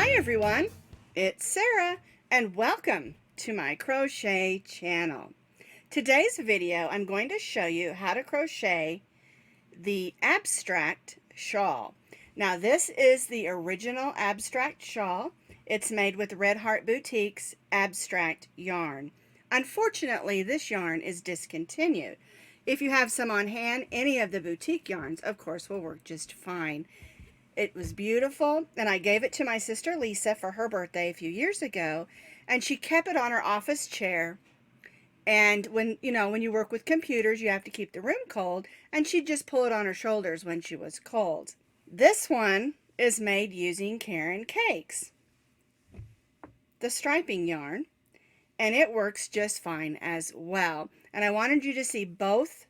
Hi everyone, it's Sarah and welcome to my crochet channel. Today's video I'm going to show you how to crochet the abstract shawl. Now this is the original abstract shawl. It's made with Red Heart Boutique's abstract yarn. Unfortunately, this yarn is discontinued. If you have some on hand, any of the boutique yarns of course will work just fine. It was beautiful, and I gave it to my sister Lisa for her birthday a few years ago, and she kept it on her office chair. And when you work with computers, you have to keep the room cold, and she'd just pull it on her shoulders when she was cold. This one is made using Caron Cakes, the striping yarn, and it works just fine as well. And I wanted you to see both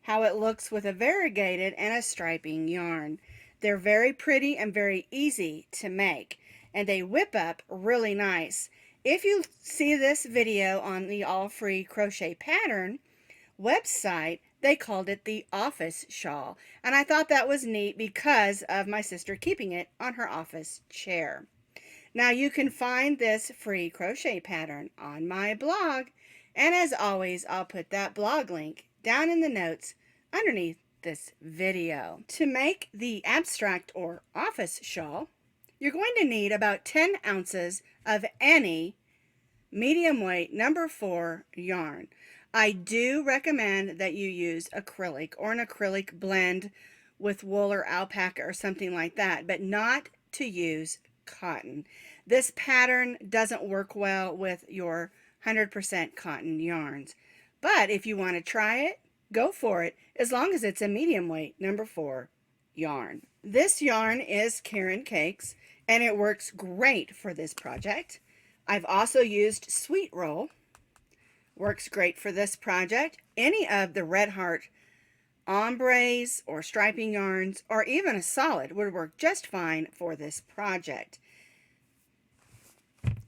how it looks with a variegated and a striping yarn. They're very pretty and very easy to make, and they whip up really nice. If you see this video on the All Free Crochet Pattern website, they called it the office shawl, and I thought that was neat because of my sister keeping it on her office chair. Now you can find this free crochet pattern on my blog, and as always I'll put that blog link down in the notes underneath this video. To make the abstract or office shawl, you're going to need about 10 ounces of any medium weight number 4 yarn. I do recommend that you use acrylic or an acrylic blend with wool or alpaca or something like that, but not to use cotton. This pattern doesn't work well with your 100% cotton yarns, but if you want to try it, go for it, as long as it's a medium weight number 4 yarn. This yarn is Caron Cakes, and it works great for this project. I've also used Sweet Roll. Works great for this project. Any of the Red Heart ombres or striping yarns, or even a solid, would work just fine for this project.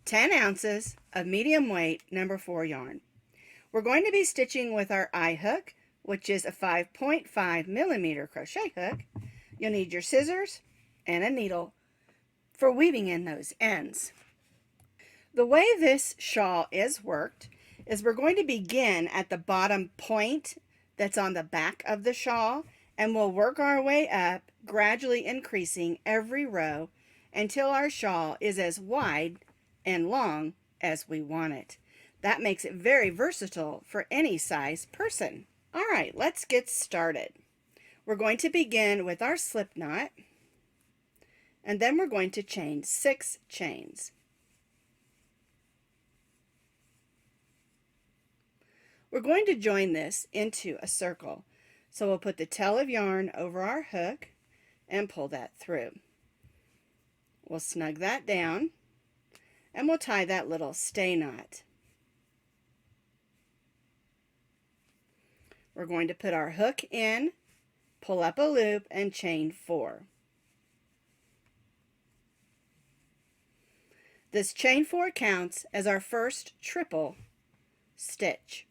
10 ounces of medium weight number 4 yarn. We're going to be stitching with our eye hook, which is a 5.5 millimeter crochet hook. You'll need your scissors and a needle for weaving in those ends. The way this shawl is worked is we're going to begin at the bottom point that's on the back of the shawl, and we'll work our way up, gradually increasing every row until our shawl is as wide and long as we want it. That makes it very versatile for any size person. All right, let's get started. We're going to begin with our slip knot, and then we're going to chain 6 chains. We're going to join this into a circle. So we'll put the tail of yarn over our hook and pull that through. We'll snug that down, and we'll tie that little stay knot. We're going to put our hook in, pull up a loop, and chain 4. This chain 4 counts as our first triple stitch.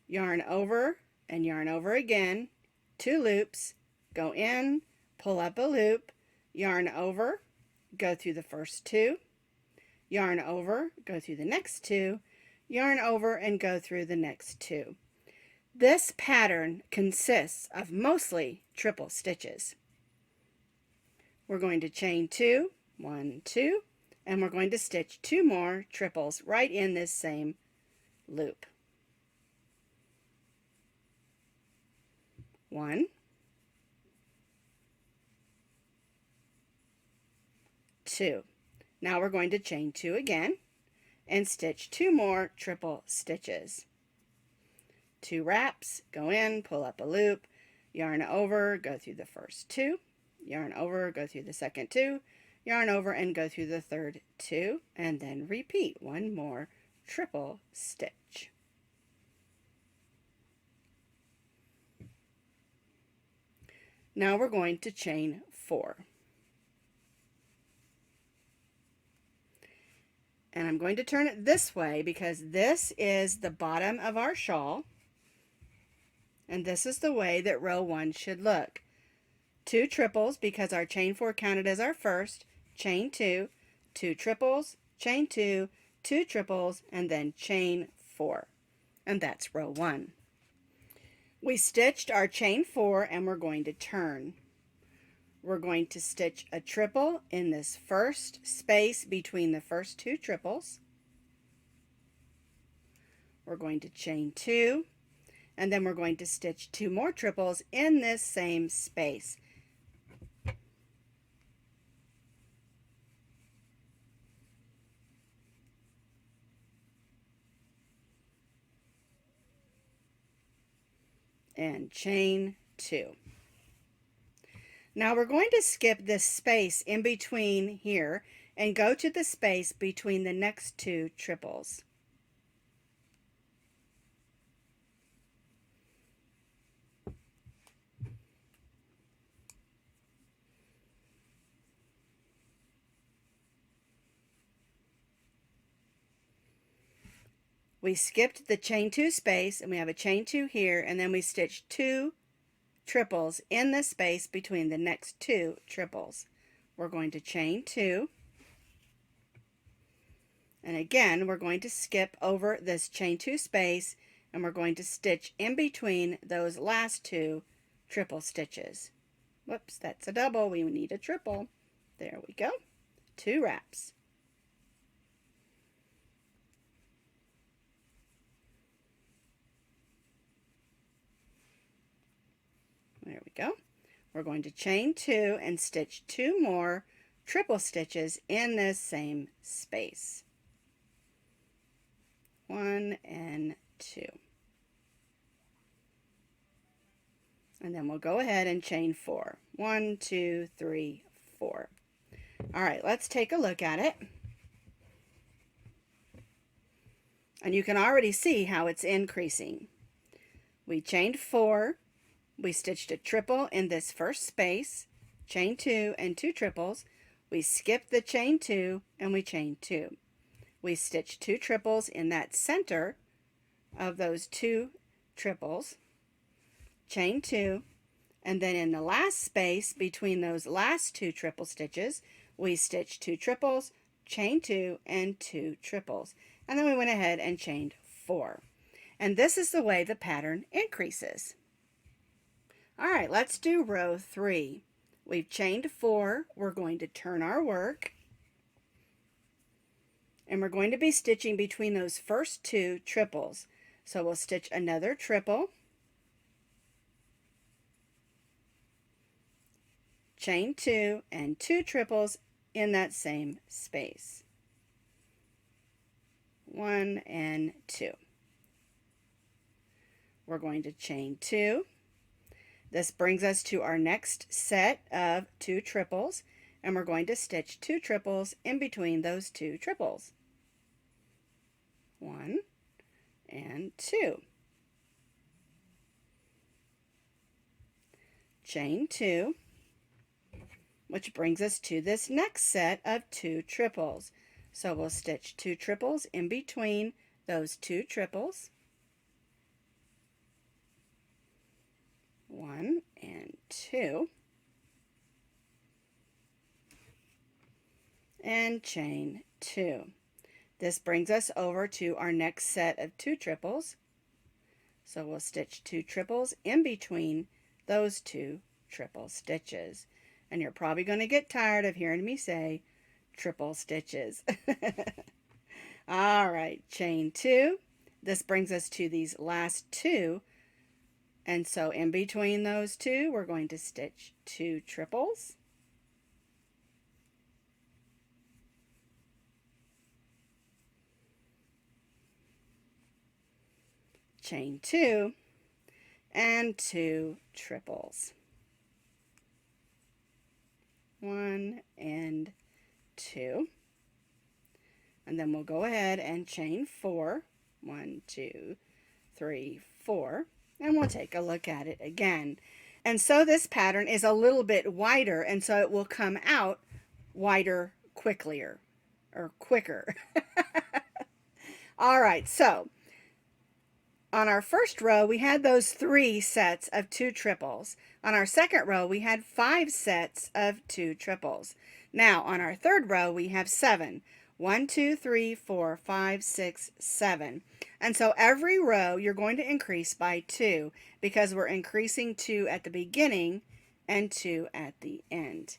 Yarn over and yarn over again, 2 loops, go in, pull up a loop, yarn over, go through the first 2, yarn over, go through the next 2, yarn over, and go through the next 2. This pattern consists of mostly triple stitches. We're going to chain 2, 1, 2, and we're going to stitch 2 more triples right in this same loop. 1, 2. Now we're going to chain 2 again and stitch 2 more triple stitches. 2 wraps, go in, pull up a loop, yarn over, go through the first 2, yarn over, go through the second 2, yarn over, and go through the third 2, and then repeat 1 more triple stitch. Now we're going to chain 4. And I'm going to turn it this way because this is the bottom of our shawl. And this is the way that row 1 should look. 2 triples because our chain 4 counted as our first, chain 2, 2 triples, chain 2, 2 triples, and then chain 4. And that's row 1. We stitched our chain 4 and we're going to turn. We're going to stitch a triple in this first space between the first 2 triples. We're going to chain 2, and then we're going to stitch 2 more triples in this same space. And chain 2. Now we're going to skip this space in between here and go to the space between the next 2 triples. We skipped the chain 2 space and we have a chain 2 here, and then we stitched 2 triples in the space between the next 2 triples. We're going to chain 2, and again we're going to skip over this chain 2 space and we're going to stitch in between those last 2 triple stitches. Whoops, that's a double. We need a triple. There we go. 2 wraps. There we go. We're going to chain 2 and stitch 2 more triple stitches in this same space. 1 and 2. And then we'll go ahead and chain 4. 1, 2, 3, 4. All right, let's take a look at it. And you can already see how it's increasing. We chained 4. We stitched a triple in this first space, chain 2 and 2 triples. We skipped the chain 2 and we chained 2. We stitched 2 triples in that center of those 2 triples, chain 2, and then in the last space between those last 2 triple stitches, we stitched 2 triples, chain 2, and 2 triples. And then we went ahead and chained 4. And this is the way the pattern increases. All right, let's do row 3. We've chained 4. We're going to turn our work. And we're going to be stitching between those first 2 triples. So we'll stitch another triple, chain 2, and 2 triples in that same space. 1 and 2. We're going to chain 2. This brings us to our next set of 2 triples, and we're going to stitch 2 triples in between those 2 triples. 1 and 2. Chain 2, which brings us to this next set of 2 triples. So we'll stitch 2 triples in between those 2 triples. 1 and 2, and chain 2. This brings us over to our next set of 2 triples. So we'll stitch 2 triples in between those 2 triple stitches. And you're probably going to get tired of hearing me say triple stitches. All right, chain 2. This brings us to these last 2. And so in between those 2, we're going to stitch 2 triples. Chain 2 and 2 triples. 1 and 2. And then we'll go ahead and chain 4. 1, 2, 3, 4. And we'll take a look at it again. And so this pattern is a little bit wider, and so it will come out wider quicker. All right, so on our first row, we had those 3 sets of 2 triples. On our second row, we had 5 sets of 2 triples. Now on our third row we have 7. 1, 2, 3, 4, 5, 6, 7. And so every row you're going to increase by 2 because we're increasing 2 at the beginning and 2 at the end.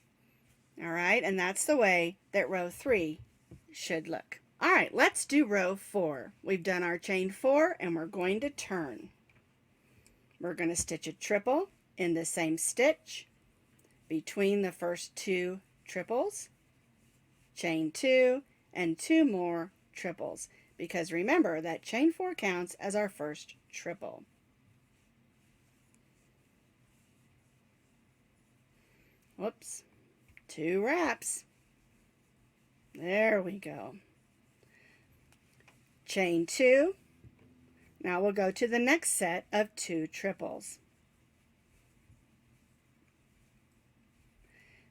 All right, and that's the way that row 3 should look. All right, let's do row 4. We've done our chain 4 and we're going to turn. We're going to stitch a triple in the same stitch between the first 2 triples, chain 2, and 2 more triples, because remember that chain 4 counts as our first triple. Whoops, 2 wraps. There we go. Chain 2. Now we'll go to the next set of 2 triples.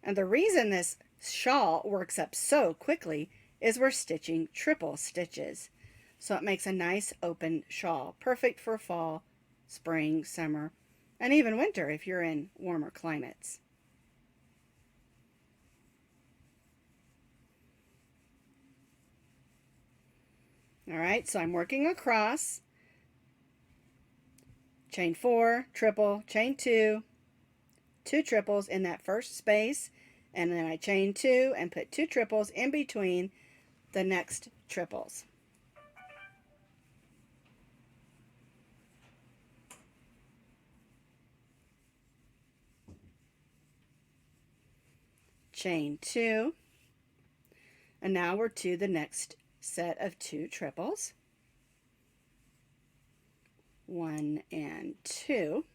And the reason this shawl works up so quickly is we're stitching triple stitches. So it makes a nice open shawl, perfect for fall, spring, summer, and even winter if you're in warmer climates. All right, so I'm working across, chain 4, triple, chain 2, 2 triples in that first space, and then I chain 2 and put 2 triples in between the next triples. Chain 2, and now we're to the next set of 2 triples, 1 and 2,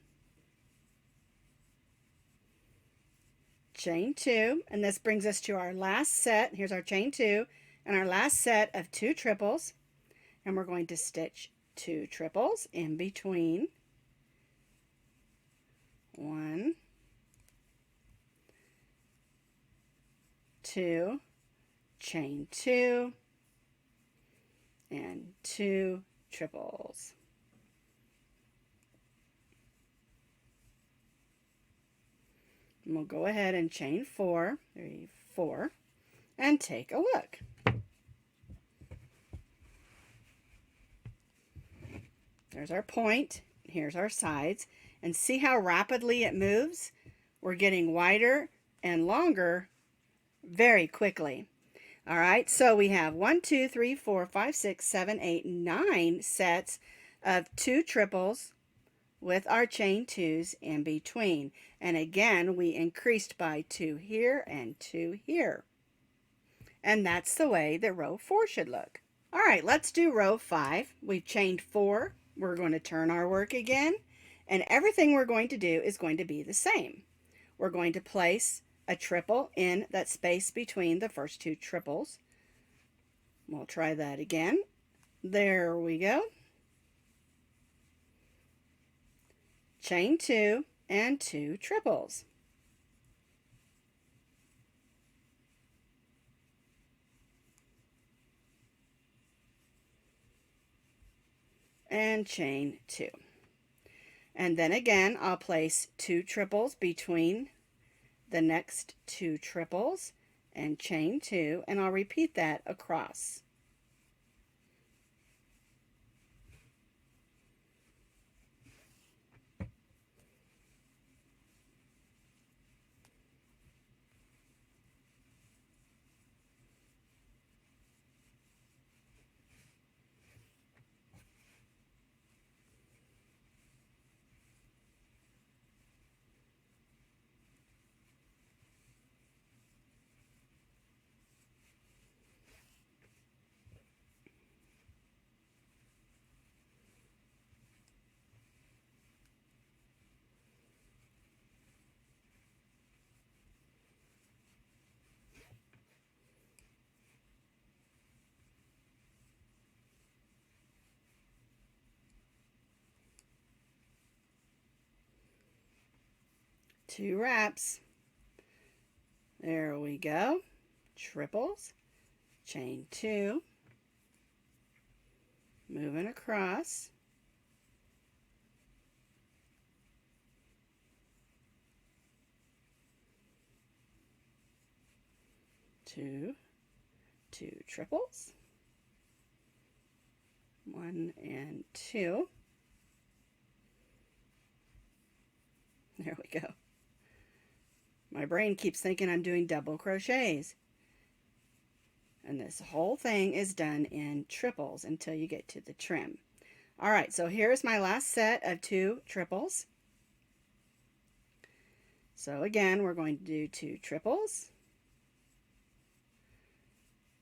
chain 2, and this brings us to our last set. Here's our chain 2 and our last set of 2 triples, and we're going to stitch 2 triples in between, 1, 2, chain 2, and 2 triples. And we'll go ahead and chain 4, 3, 4, and take a look. There's our point, here's our sides, and see how rapidly it moves? We're getting wider and longer very quickly. All right, so we have 1, 2, 3, 4, 5, 6, 7, 8, 9 sets of 2 triples with our chain 2s in between. And again, we increased by 2 here and 2 here. And that's the way that row 4 should look. All right, let's do row 5. We've chained 4. We're going to turn our work again, and everything we're going to do is going to be the same. We're going to place a triple in that space between the first 2 triples. We'll try that again. There we go. Chain 2 and 2 triples. And chain 2. And then again, I'll place 2 triples between the next 2 triples and chain 2, and I'll repeat that across. Two wraps. There we go. Triples, chain 2, moving across, 2, 2 triples, 1 and 2. There we go. My brain keeps thinking I'm doing double crochets. And this whole thing is done in triples until you get to the trim. All right, so here's my last set of 2 triples. So again, we're going to do 2 triples,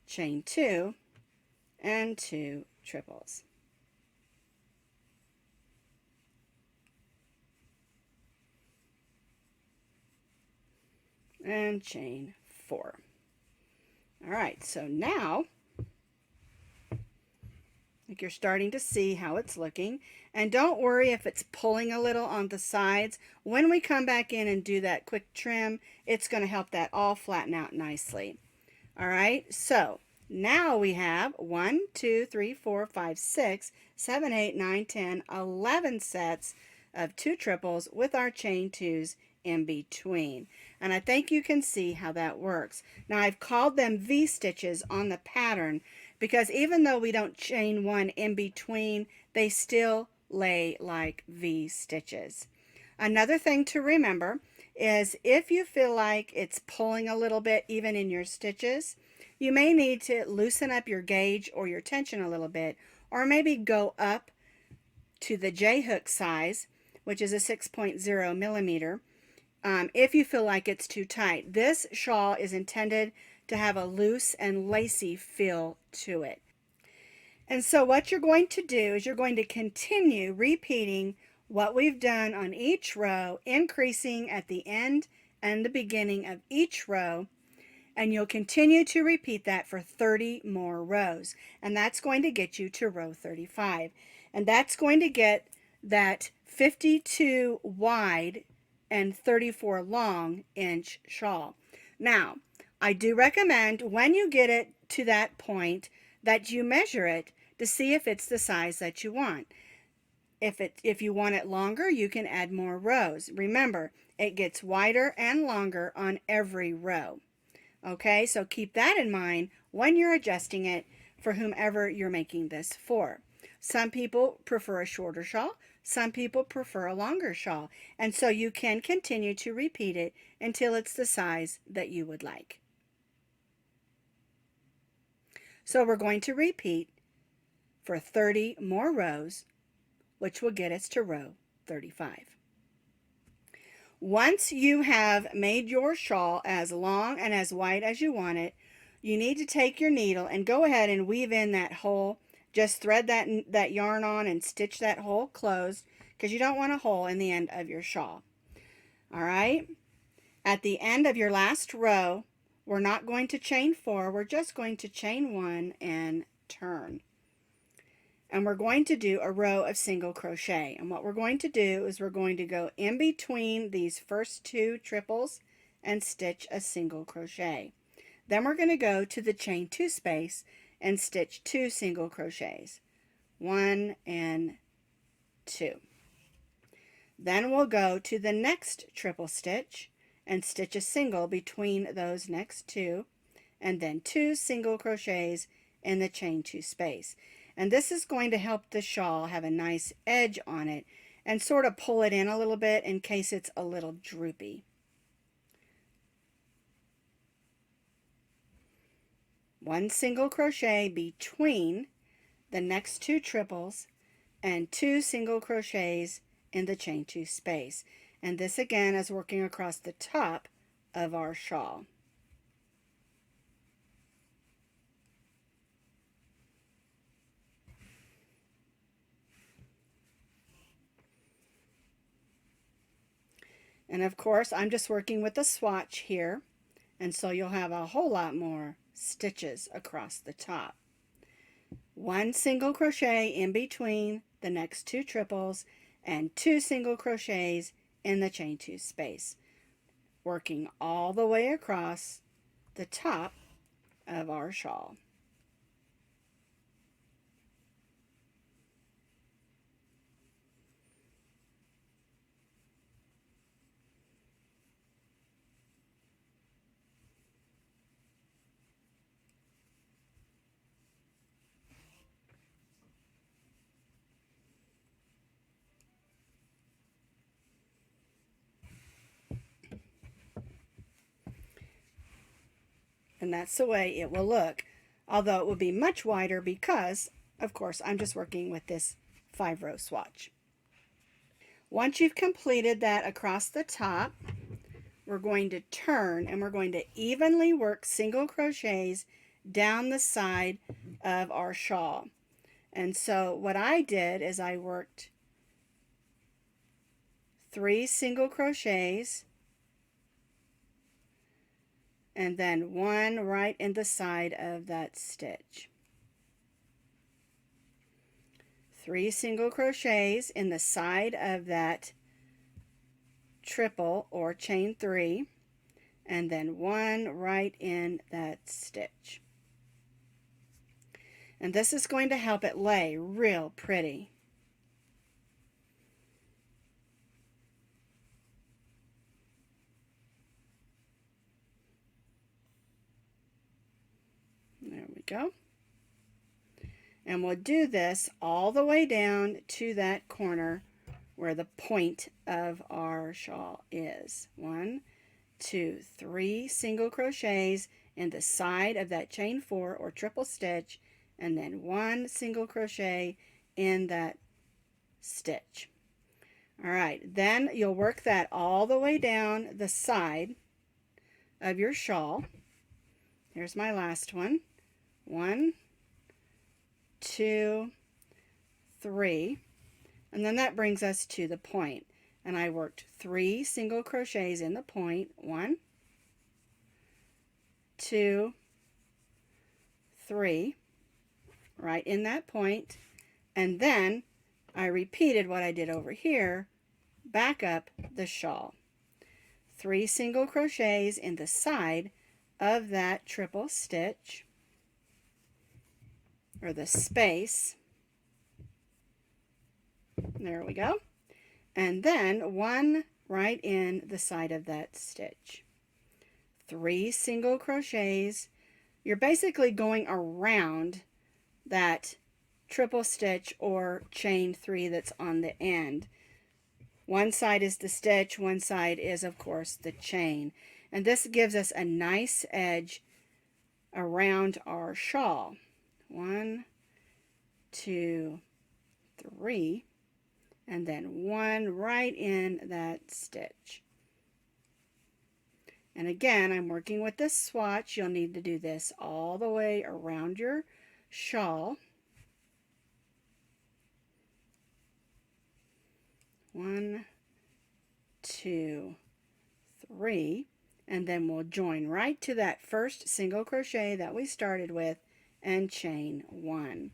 chain 2, and 2 triples. And chain 4. All right, so now I think you're starting to see how it's looking. And don't worry if it's pulling a little on the sides. When we come back in and do that quick trim, it's going to help that all flatten out nicely. All right, so now we have 1, 2, 3, 4, 5, 6, 7, 8, 9, 10, 11 sets of 2 triples with our chain 2s in between. And I think you can see how that works. Now I've called them V stitches on the pattern because even though we don't chain 1 in between, they still lay like V stitches. Another thing to remember is if you feel like it's pulling a little bit even in your stitches, you may need to loosen up your gauge or your tension a little bit, or maybe go up to the J-hook size, which is a 6.0 millimeter, if you feel like it's too tight. This shawl is intended to have a loose and lacy feel to it. And so what you're going to do is you're going to continue repeating what we've done on each row, increasing at the end and the beginning of each row, and you'll continue to repeat that for 30 more rows. And that's going to get you to row 35. And that's going to get that 52 wide and 34 long inch shawl. Now, I do recommend when you get it to that point that you measure it to see if it's the size that you want. If you want it longer, you can add more rows. Remember, it gets wider and longer on every row. Okay, so keep that in mind when you're adjusting it for whomever you're making this for. Some people prefer a shorter shawl, some people prefer a longer shawl, and so you can continue to repeat it until it's the size that you would like. So we're going to repeat for 30 more rows, which will get us to row 35. Once you have made your shawl as long and as wide as you want it, you need to take your needle and go ahead and weave in that hole. Just thread that yarn on and stitch that hole closed because you don't want a hole in the end of your shawl. All right? At the end of your last row, we're not going to chain 4. We're just going to chain 1 and turn. And we're going to do a row of single crochet. And what we're going to do is we're going to go in between these first 2 triples and stitch a single crochet. Then we're going to go to the chain 2 space and stitch 2 single crochets. 1 and 2. Then we'll go to the next triple stitch and stitch a single between those next 2, and then 2 single crochets in the chain 2 space. And this is going to help the shawl have a nice edge on it and sort of pull it in a little bit in case it's a little droopy. One single crochet between the next 2 triples and 2 single crochets in the chain 2 space. And this again is working across the top of our shawl. And of course, I'm just working with a swatch here, and so you'll have a whole lot more stitches across the top. 1 single crochet in between the next 2 triples and 2 single crochets in the chain 2 space, working all the way across the top of our shawl. And that's the way it will look, although it will be much wider because, of course, I'm just working with this 5-row swatch. Once you've completed that across the top, we're going to turn and we're going to evenly work single crochets down the side of our shawl. And so what I did is I worked 3 single crochets and then 1 right in the side of that stitch. 3 single crochets in the side of that triple or chain 3, and then 1 right in that stitch. And this is going to help it lay real pretty. There we go. And we'll do this all the way down to that corner where the point of our shawl is. 1, 2, 3 single crochets in the side of that chain 4 or triple stitch, and then 1 single crochet in that stitch. All right, then you'll work that all the way down the side of your shawl. Here's my last one. 1, 2, 3, and then that brings us to the point. And I worked 3 single crochets in the point. 1, 2, 3, right in that point. And then I repeated what I did over here, back up the shawl. 3 single crochets in the side of that triple stitch, or the space. There we go. And then 1 right in the side of that stitch. 3 single crochets. You're basically going around that triple stitch or chain 3 that's on the end. One side is the stitch, one side is, of course, the chain. And this gives us a nice edge around our shawl. 1, 2, 3, and then 1 right in that stitch. And again, I'm working with this swatch. You'll need to do this all the way around your shawl. 1, 2, 3, and then we'll join right to that first single crochet that we started with and chain 1.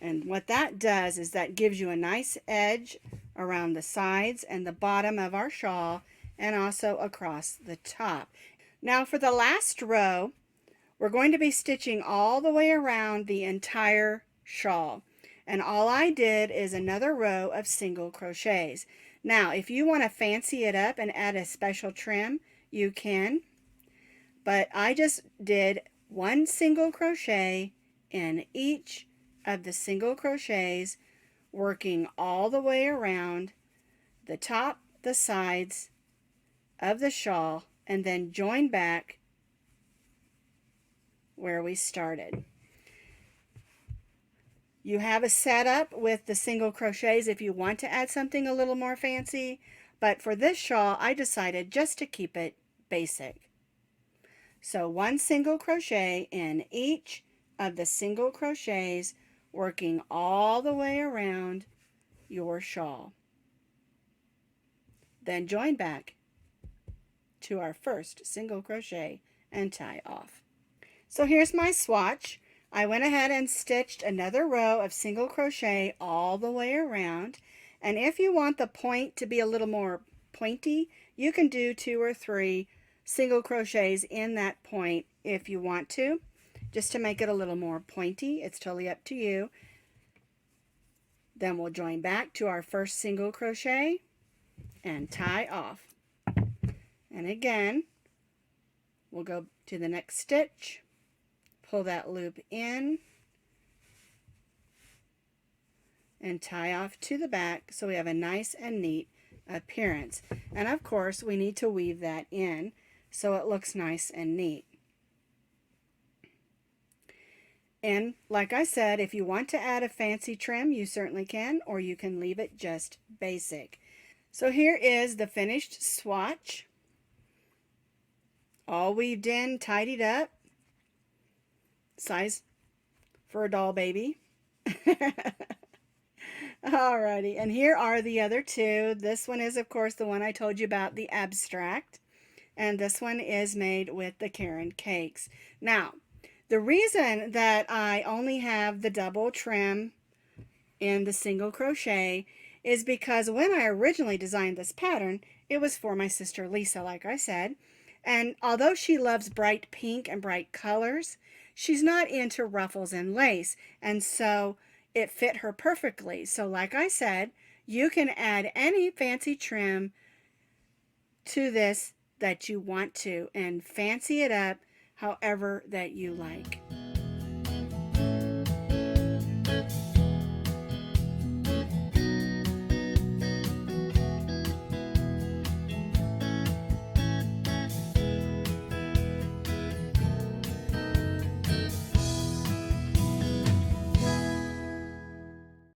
And what that does is that gives you a nice edge around the sides and the bottom of our shawl and also across the top. Now for the last row, we're going to be stitching all the way around the entire shawl. And all I did is another row of single crochets. Now, if you want to fancy it up and add a special trim, you can. But I just did 1 single crochet in each of the single crochets, working all the way around the top, the sides of the shawl, and then join back where we started. You have a setup with the single crochets if you want to add something a little more fancy, but for this shawl I decided just to keep it basic. So 1 single crochet in each of the single crochets, working all the way around your shawl. Then join back to our first single crochet and tie off. So here's my swatch. I went ahead and stitched another row of single crochet all the way around, and if you want the point to be a little more pointy, you can do 2 or 3 single crochets in that point if you want to, just to make it a little more pointy. It's totally up to you. Then we'll join back to our first single crochet and tie off. And again, we'll go to the next stitch, pull that loop in, and tie off to the back so we have a nice and neat appearance. And of course, we need to weave that in. so it looks nice and neat. And like I said, if you want to add a fancy trim, you certainly can, or you can leave it just basic. So here is the finished swatch. All weaved in, tidied up. Size for a doll baby. Alrighty, and here are the other two. This one is, of course, the one I told you about, the abstract. And this one is made with the Karen cakes. Now, the reason that I only have the double trim in the single crochet is because when I originally designed this pattern, it was for my sister Lisa, like I said. And although she loves bright pink and bright colors, she's not into ruffles and lace. And so it fit her perfectly. So like I said, you can add any fancy trim to this that you want to and fancy it up however that you like.